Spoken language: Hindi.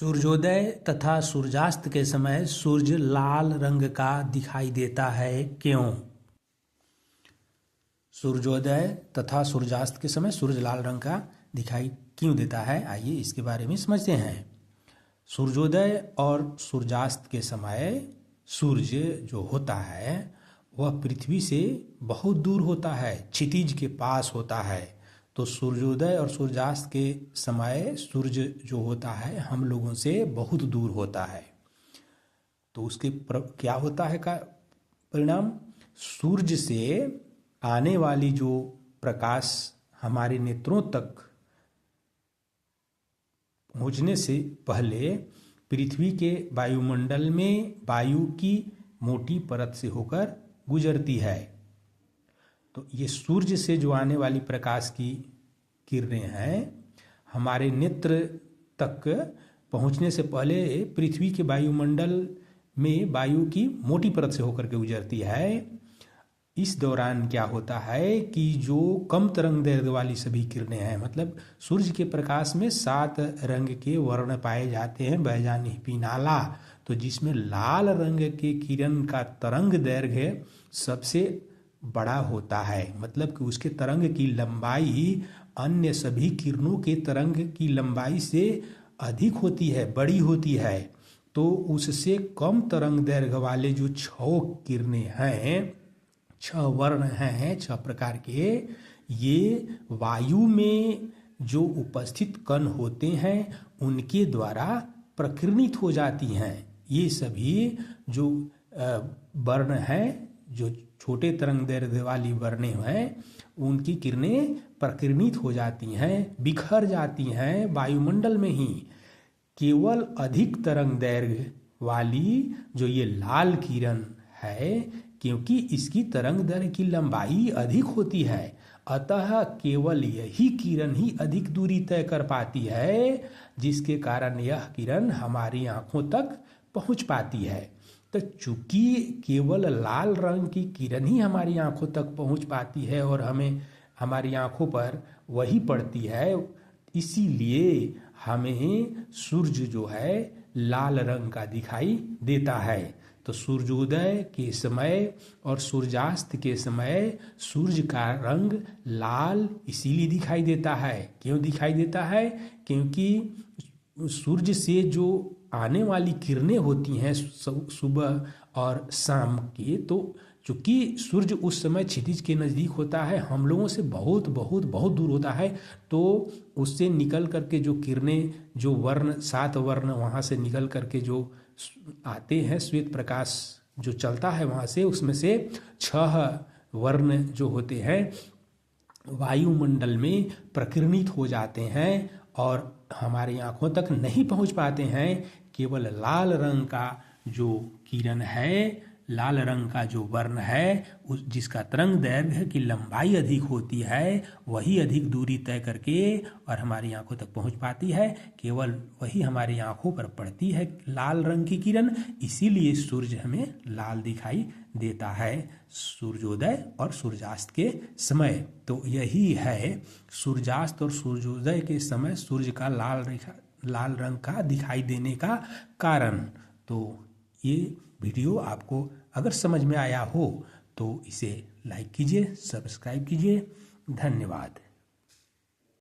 सूर्योदय तथा सूर्यास्त के समय सूर्य लाल रंग का दिखाई देता है, क्यों? सूर्योदय तथा सूर्यास्त के समय सूर्य लाल रंग का दिखाई क्यों देता है, आइए इसके बारे में समझते हैं। सूर्योदय और सूर्यास्त के समय सूर्य जो होता है वह पृथ्वी से बहुत दूर होता है, क्षितिज के पास होता है। तो सूर्योदय और सूर्यास्त के समय सूर्य जो होता है हम लोगों से बहुत दूर होता है। तो उसके क्या होता है का परिणाम? सूर्य से आने वाली जो प्रकाश हमारे नेत्रों तक पहुंचने से पहले पृथ्वी के वायुमंडल में वायु की मोटी परत से होकर गुजरती है। तो ये सूर्य से जो आने वाली प्रकाश की किरणें हैं हमारे नेत्र तक पहुंचने से पहले पृथ्वी के वायुमंडल में वायु की मोटी परत से होकर के गुजरती है। इस दौरान क्या होता है कि जो कम तरंग दैर्घ्य वाली सभी किरणें हैं, मतलब सूर्य के प्रकाश में 7 रंग के वर्ण पाए जाते हैं, बैजानी पीनाला। तो जिसमें लाल रंग के किरण का तरंग दैर्घ्य सबसे बड़ा होता है, मतलब कि उसके तरंग की लंबाई अन्य सभी किरणों के तरंग की लंबाई से अधिक होती है, बड़ी होती है। तो उससे कम तरंग दैर्घ्य वाले जो 6 किरणें हैं, 6 वर्ण हैं, 6 प्रकार के, ये वायु में जो उपस्थित कण होते हैं उनके द्वारा प्रकीर्णित हो जाती हैं। ये सभी जो वर्ण हैं, जो छोटे तरंग दैर्घ्य वाली वर्णें हैं, उनकी किरणें प्रकीर्णित हो जाती हैं, बिखर जाती हैं वायुमंडल में ही। केवल अधिक तरंग दैर्घ्य वाली जो ये लाल किरण है, क्योंकि इसकी तरंग दैर्घ्य की लंबाई अधिक होती है, अतः केवल यही किरण ही अधिक दूरी तय कर पाती है, जिसके कारण यह किरण हमारी आंखों तक पहुंच पाती है। तो चूंकि केवल लाल रंग की किरण ही हमारी आंखों तक पहुंच पाती है और हमें हमारी आंखों पर वही पड़ती है, इसीलिए हमें सूर्य जो है लाल रंग का दिखाई देता है। तो सूर्योदय के समय और सूर्यास्त के समय सूर्य का रंग लाल इसीलिए दिखाई देता है। क्यों दिखाई देता है? क्योंकि सूर्य से जो आने वाली किरणें होती हैं सुबह और शाम के, तो चूंकि सूर्य उस समय क्षितिज के नज़दीक होता है, हम लोगों से बहुत बहुत बहुत दूर होता है, तो उससे निकल करके जो किरणें, जो वर्ण 7 वर्ण वहाँ से निकल करके जो आते हैं, श्वेत प्रकाश जो चलता है वहाँ से, उसमें से 6 वर्ण जो होते हैं वायुमंडल में प्रकीर्णित हो जाते हैं और हमारी आंखों तक नहीं पहुंच पाते हैं। केवल लाल रंग का जो किरण है, लाल रंग का जो वर्ण है, जिसका तरंग दैर्घ्य की लंबाई अधिक होती है, वही अधिक दूरी तय करके और हमारी आंखों तक पहुंच पाती है। केवल वही हमारी आंखों पर पड़ती है लाल रंग की किरण, इसीलिए सूर्य हमें लाल दिखाई देता है सूर्योदय और सूर्यास्त के समय। तो यही है सूर्यास्त और सूर्योदय के समय सूर्य का लाल रंग का दिखाई देने का कारण। तो ये वीडियो आपको अगर समझ में आया हो तो इसे लाइक कीजिए, सब्सक्राइब कीजिए। धन्यवाद।